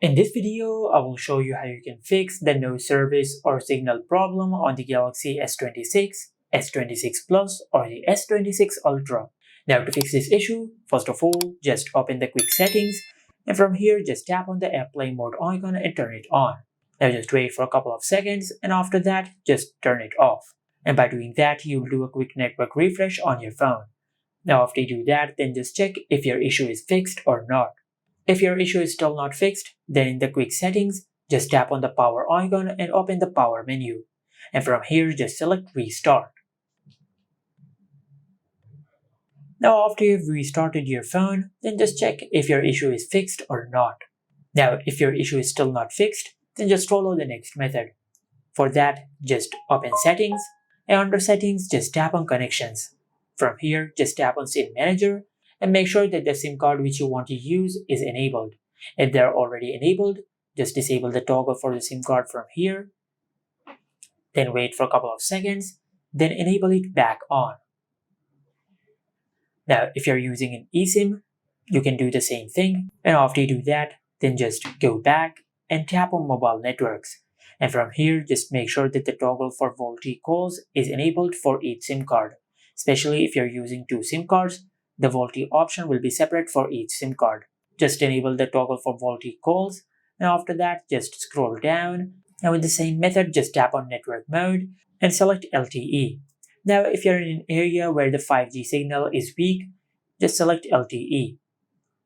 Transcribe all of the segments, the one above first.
In this video, I will show you how you can fix the no service or signal problem on the Galaxy S26, S26 Plus or the S26 Ultra. Now to fix this issue, first of all, just open the quick settings and from here just tap on the airplane mode icon and turn it on. Now just wait for a couple of seconds and after that just turn it off. And by doing that, you'll do a quick network refresh on your phone. Now after you do that, then just check if your issue is fixed or not. If your issue is still not fixed, then in the quick settings, just tap on the power icon and open the power menu. And from here, just select restart. Now after you've restarted your phone, then just check if your issue is fixed or not. Now if your issue is still not fixed, then just follow the next method. For that, just open settings and under settings, just tap on connections. From here, just tap on SIM manager and make sure that the SIM card which you want to use is enabled. If they are already enabled, just disable the toggle for the SIM card from here. Then wait for a couple of seconds, then enable it back on. Now, if you're using an eSIM, you can do the same thing. And after you do that, then just go back and tap on mobile networks. And from here, just make sure that the toggle for VoLTE calls is enabled for each SIM card. Especially if you're using two SIM cards, the VoLTE option will be separate for each SIM card. Just enable the toggle for VoLTE calls and after that just scroll down. Now with the same method, just tap on network mode and select LTE. Now if you're in an area where the 5G signal is weak, just select LTE.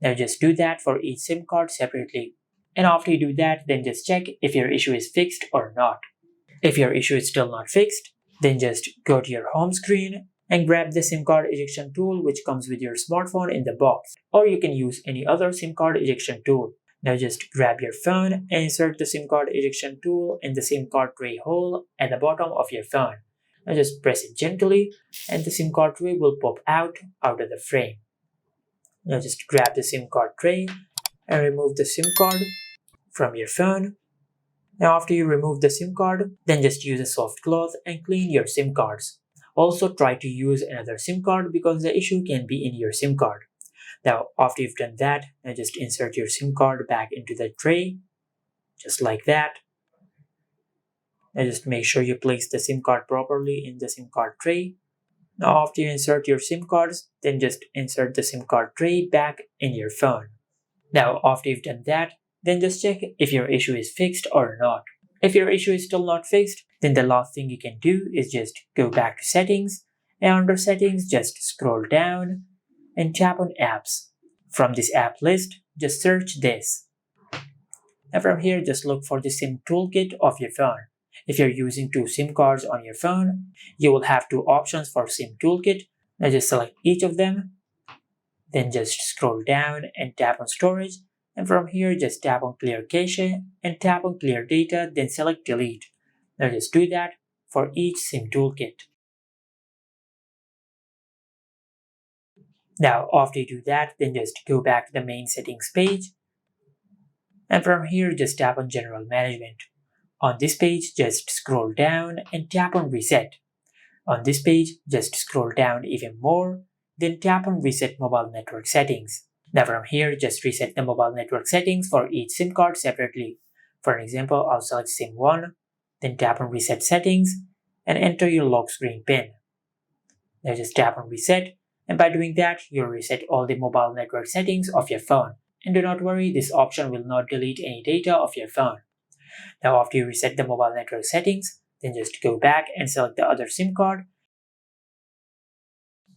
Now just do that for each SIM card separately. And after you do that, then just check if your issue is fixed or not. If your issue is still not fixed, then just go to your home screen and grab the SIM card ejection tool which comes with your smartphone in the box, or you can use any other SIM card ejection tool. Now just grab your phone and insert the SIM card ejection tool in the SIM card tray hole at the bottom of your phone. Now just press it gently and the SIM card tray will pop out of the frame. Now just grab the SIM card tray and remove the SIM card from your phone. Now after you remove the SIM card, then just use a soft cloth and clean your SIM cards. Also try to use another SIM card because the issue can be in your SIM card. Now after you've done that, now just insert your SIM card back into the tray, just like that. Now just make sure you place the SIM card properly in the SIM card tray. Now after you insert your SIM cards, then just insert the SIM card tray back in your phone. Now after you've done that, then just check if your issue is fixed or not. If your issue is still not fixed, then the last thing you can do is just go back to settings and under settings just scroll down and tap on apps. From this app list, just search this. And from here, just look for the SIM toolkit of your phone. If you're using two SIM cards on your phone, you will have two options for SIM toolkit. Now just select each of them, then just scroll down and tap on storage. And from here, just tap on clear cache and tap on clear data, then select delete. Now just do that for each SIM toolkit. Now after you do that, then just go back to the main settings page. And from here, just tap on general management. On this page, just scroll down and tap on reset. On this page, just scroll down even more, then tap on reset mobile network settings. Now from here, just reset the mobile network settings for each SIM card separately. For example, I'll select SIM 1, then tap on reset settings and enter your lock screen PIN. Now just tap on reset and by doing that, you'll reset all the mobile network settings of your phone. And do not worry, this option will not delete any data of your phone. Now after you reset the mobile network settings, then just go back and select the other SIM card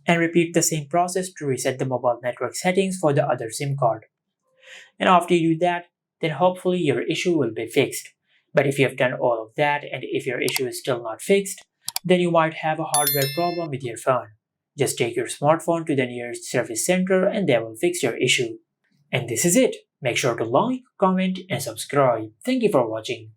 and repeat the same process to reset the mobile network settings for the other SIM card. And after you do that, then hopefully your issue will be fixed. But if you have done all of that and if your issue is still not fixed, then you might have a hardware problem with your phone. Just take your smartphone to the nearest service center and they will fix your issue. And this is it. Make sure to like, comment and subscribe. Thank you for watching.